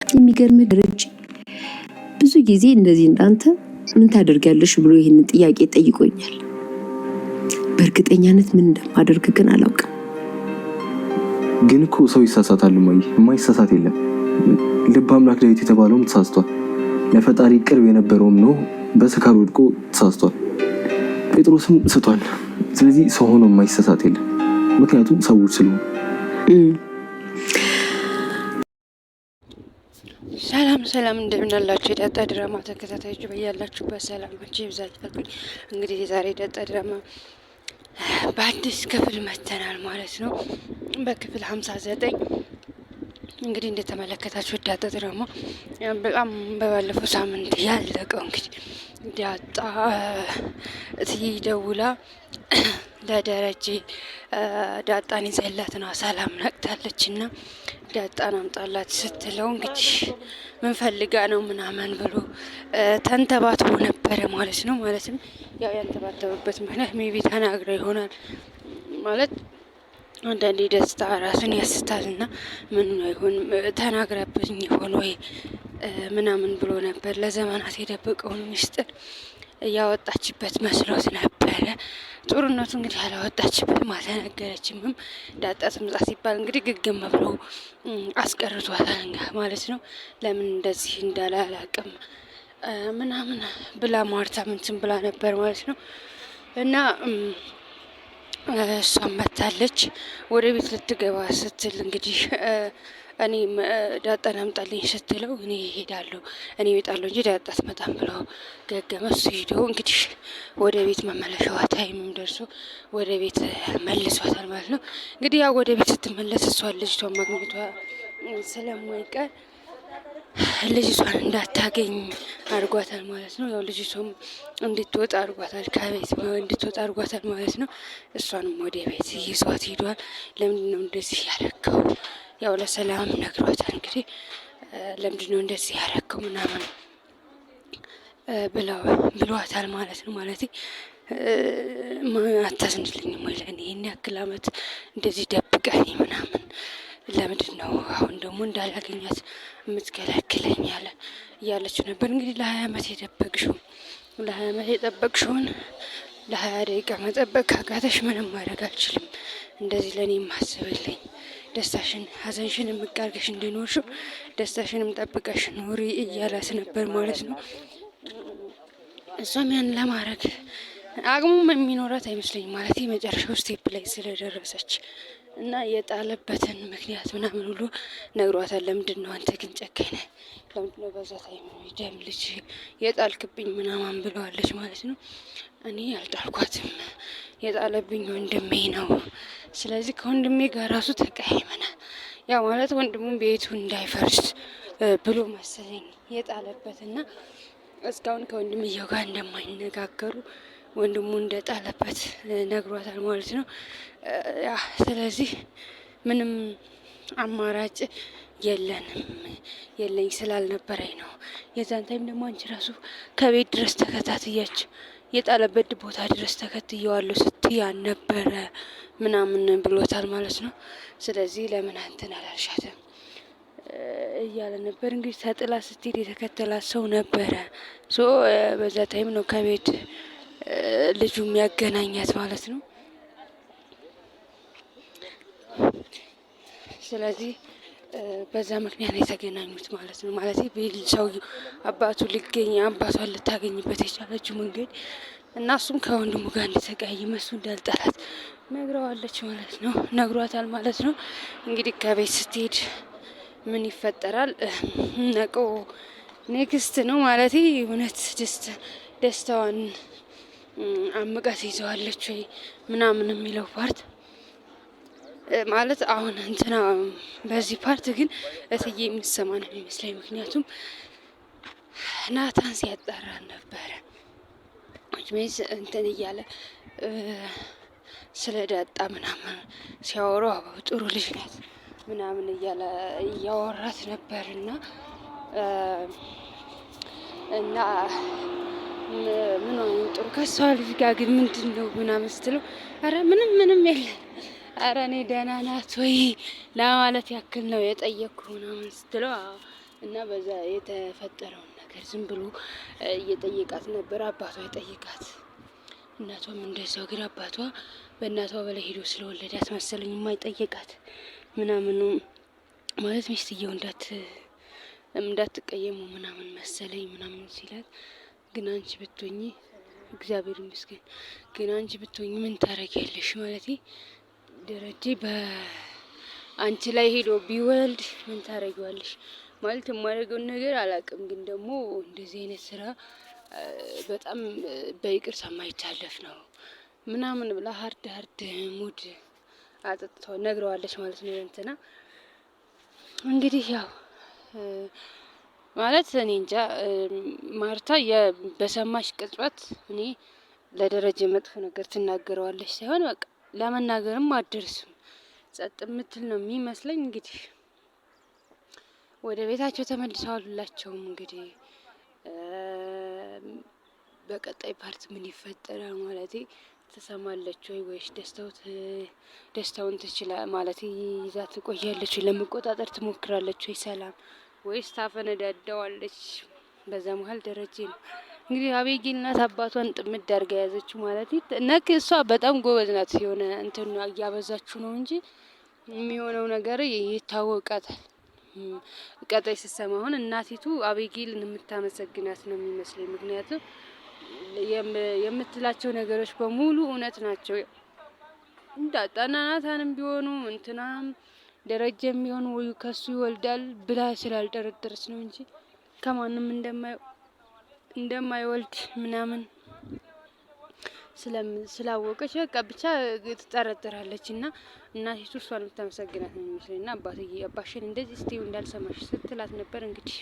የሚገርም ድርጅ ብዙ ጊዜ እንደዚህ እንዳንተ ምን ታደርጋለሽ ብሎ ይሄንን ጥያቄ ጠይቆኛል። በእርግጠኛነት ምን እንደማደርግ ግን አላውቅም። ግን እኮ ሰው ይሳሳታል ማይ፣ የማይሳሳት የለም። ልበ አምላክ ዳዊት የተባለውም ተሳስቷል። ለፈጣሪ ቅርብ የነበረውም ነው በስካር ወድቆ ተሳስቷል። ጴጥሮስም ስቷል። ስለዚህ ሰው ሆኖ የማይሳሳት የለም፣ ምክንያቱም ሰዎች ስለሆኑ። ሰላም እንደምን አላችሁ የዳጣ ድራማ ተከታታዮች፣ በያላችሁበት ሰላማችሁ ይብዛልኝ። እንግዲህ የዛሬ ዳጣ ድራማ በአዲስ ክፍል መተናል ማለት ነው። በክፍል 59 እንግዲህ እንደተመለከታችሁ ዳጣ ድራማ በጣም በባለፈው ሳምንት ያለቀው እንግዲህ ዳጣ እትዬ ደውላ ለደረጀ ዳጣን ይዘላት ነው ሰላም ነቅታለች እና ዳጣን አምጣላት ስትለው እንግዲህ ምን ፈልጋ ነው ምናምን ብሎ ተንተባትቦ ነበረ ማለት ነው። ማለትም ያው ያንተባተበበት ምክንያት ሜቢ ተናግረ ይሆናል ማለት አንዳንዴ ደስታ ራስን ያስታል እና ምን ነው ይሆን ተናግረብኝ ይሆን ወይ ምናምን ብሎ ነበር። ለዘመናት የደበቀውን ምስጢር እያወጣችበት መስሎት ነበረ። ጦርነቱ እንግዲህ አላወጣችበትም፣ አልተነገረችምም። ዳጣ ትምጣ ሲባል እንግዲህ ግግም ብለው አስቀርቷታል ማለት ነው። ለምን እንደዚህ እንዳለ አላቅም ምናምን ብላ ማርታ ምንትን ብላ ነበር ማለት ነው። እና እሷም መታለች ወደ ቤት ልትገባ ስትል እንግዲህ እኔ ዳጣን አምጣልኝ ስትለው እኔ እሄዳለሁ እኔ እወጣለሁ እንጂ ዳጣ አትመጣም ብሎ ገገመ። እሱ ሄዶ እንግዲህ ወደ ቤት መመለሻዋ ታይምም ደርሶ ወደ ቤት መልሷታል ማለት ነው። እንግዲህ ያው ወደ ቤት ስትመለስ እሷን ልጅቷን ማግኘቷ ስለማይቀር ልጅቷን እንዳታገኝ አድርጓታል ማለት ነው። ያው ልጅቷም እንድትወጣ አድርጓታል፣ ከቤት እንድትወጣ አድርጓታል ማለት ነው። እሷንም ወደ ቤት ይዟት ሄዷል። ለምንድን ነው እንደዚህ ያደረገው? ያው ለሰላም ነግሯታል። እንግዲህ ለምንድን ነው እንደዚህ ያደረገው ምናምን ብሏታል ማለት ነው። ማለት አታዝንልኝም ወይ ለእኔ ይህን ያክል አመት እንደዚህ ደብቀኝ ምናምን ለምንድን ነው አሁን ደግሞ እንዳላገኛት የምትከለክለኝ ያለ እያለችው ነበር። እንግዲህ ለ20 አመት የጠበቅሽውን ለ20 ደቂቃ መጠበቅ ካቃተሽ ምንም ማድረግ አልችልም። እንደዚህ ለእኔ ማስብልኝ ደስታሽን ሀዘንሽን የምቃርገሽ እንዲኖርሽው ደስታሽንም ጠብቀሽ ኑሪ እያላት ነበር ማለት ነው። እሷም ያን ለማድረግ አቅሙም የሚኖራት አይመስለኝም ማለት የመጨረሻው ስቴፕ ላይ ስለደረሰች እና የጣለበትን ምክንያት ምናምን ሁሉ ነግሯታል። ለምንድን ነው አንተ ግን ጨካኝ ነህ? ለምንድን ነው በዛ ታይም ደም ልጅ የጣልክብኝ ምናምን ብለዋለች ማለት ነው። እኔ አልጣልኳትም፣ የጣለብኝ ወንድሜ ነው። ስለዚህ ከወንድሜ ጋር ራሱ ተቀያይመናል። ያው ማለት ወንድሙን ቤቱ እንዳይፈርስ ብሎ መሰለኝ የጣለበት እና እስካሁን ከወንድምየው ጋር እንደማይነጋገሩ ወንድሙ እንደጣለበት ነግሯታል ማለት ነው። ስለዚህ ምንም አማራጭ የለኝ ስላልነበረኝ ነው። የዛን ታይም ደግሞ አንቺ ራሱ ከቤት ድረስ ተከታትያች የጣለበት ቦታ ድረስ ተከትየዋለሁ ስትያን ነበረ ምናምን ብሎታል ማለት ነው። ስለዚህ ለምን አንተን አላልሻትም እያለ ነበር። እንግዲህ ተጥላ ስትሄድ የተከተላት ሰው ነበረ። በዛ ታይም ነው ከቤት ልጁ የሚያገናኛት ማለት ነው። ስለዚህ በዛ ምክንያት የተገናኙት ማለት ነው። ማለት ሰውዬው አባቷን ልታገኝበት የቻለችው መንገድ እና እሱም ከወንድሙ ጋር እንደተቀያየመ እሱ እንዳልጠላት ነግሯታል ማለት ነው። እንግዲህ ከቤት ስትሄድ ምን ይፈጠራል ነቆ ኔክስት ነው ማለት እውነት ደስታዋን አምቃት ይዘዋለች ወይ ምናምን የሚለው ፓርት ማለት አሁን እንትና በዚህ ፓርት ግን እትዬ የምትሰማ ነው የሚመስለኝ። ምክንያቱም ናታን ሲያጣራ ነበረ ሜስ እንትን እያለ ስለ ዳጣ ምናምን ሲያወሩ ጥሩ ልጅ ናት ምናምን እያለ እያወራት ነበር እና ምን ሆነ ጥሩ ከሷ ልጅ ጋር ግን ምንድን ነው ምናምን ስትለው አረ ምንም የለም አረ እኔ ደህና ናት ወይ ለማለት ያክል ነው የጠየቅኩ ምናምን ስትለው እና በዛ የተፈጠረውን ነገር ዝም ብሎ እየጠየቃት ነበር። አባቷ ይጠይቃት እናቷም እንደዛው ግን አባቷ በእናቷ በላይ ሄዶ ስለወለዳት መሰለኝ የማይጠየቃት ምናምኑ ማለት ሚስትየው እንዳትቀየሙ ምናምን መሰለኝ ምናምን ሲላት ግን አንቺ ብትሆኚ እግዚአብሔር ይመስገን ግን አንቺ ብትሆኚ ምን ታረጊያለሽ ማለት ደረጀ በአንቺ ላይ ሄዶ ቢወልድ ምን ታረጊዋለሽ ማለት የማደርገውን ነገር አላውቅም፣ ግን ደግሞ እንደዚህ አይነት ስራ በጣም በይቅርታ የማይታለፍ ነው ምናምን ብላ ሀርድ ሙድ አጥጥተው ነግረዋለች ማለት ነው። እንትና እንግዲህ ያው ማለት እኔ እንጃ ማርታ በሰማሽ ቅጽበት እኔ ለደረጀ መጥፎ ነገር ትናገረዋለች ሳይሆን በቃ ለመናገርም አትደርስም፣ ጸጥ የምትል ነው የሚመስለኝ። እንግዲህ ወደ ቤታቸው ተመልሰዋል ሁላቸውም። እንግዲህ በቀጣይ ፓርት ምን ይፈጠራል ማለት ትሰማለች ወይስ ደስታውን ትችላ ማለት ይዛ ትቆያለች ወይ ለመቆጣጠር ትሞክራለች ወይ ሰላም ወይስ ታፈነዳዳዋለች? በዛ መሀል ደረጀ ነው እንግዲህ አቤጌል ናት አባቷን ጥምድ አድርጋ ያዘችው ማለት ነክ እሷ በጣም ጎበዝ ናት። የሆነ እንትን እያበዛችሁ ነው እንጂ የሚሆነው ነገር ይታወቃታል። ቀጣይ ስትሰማ አሁን እናቲቱ አቤጌልን የምታመሰግናት ነው የሚመስለኝ። ምክንያቱም የምትላቸው ነገሮች በሙሉ እውነት ናቸው። እንዳጣና ናታንም ቢሆኑ እንትናም ደረጀ የሚሆኑ ወይ ከሱ ይወልዳል ብላ ስላልጠረጠረች ነው እንጂ ከማንም እንደማይወልድ ምናምን ስላወቀች በቃ ብቻ ትጠረጥራለች። እና እናቲቱ እሷን የምታመሰግናት ነው የሚመስለኝ። እና አባሽን እንደዚህ ስትይው እንዳልሰማሽ ስትላት ነበር እንግዲህ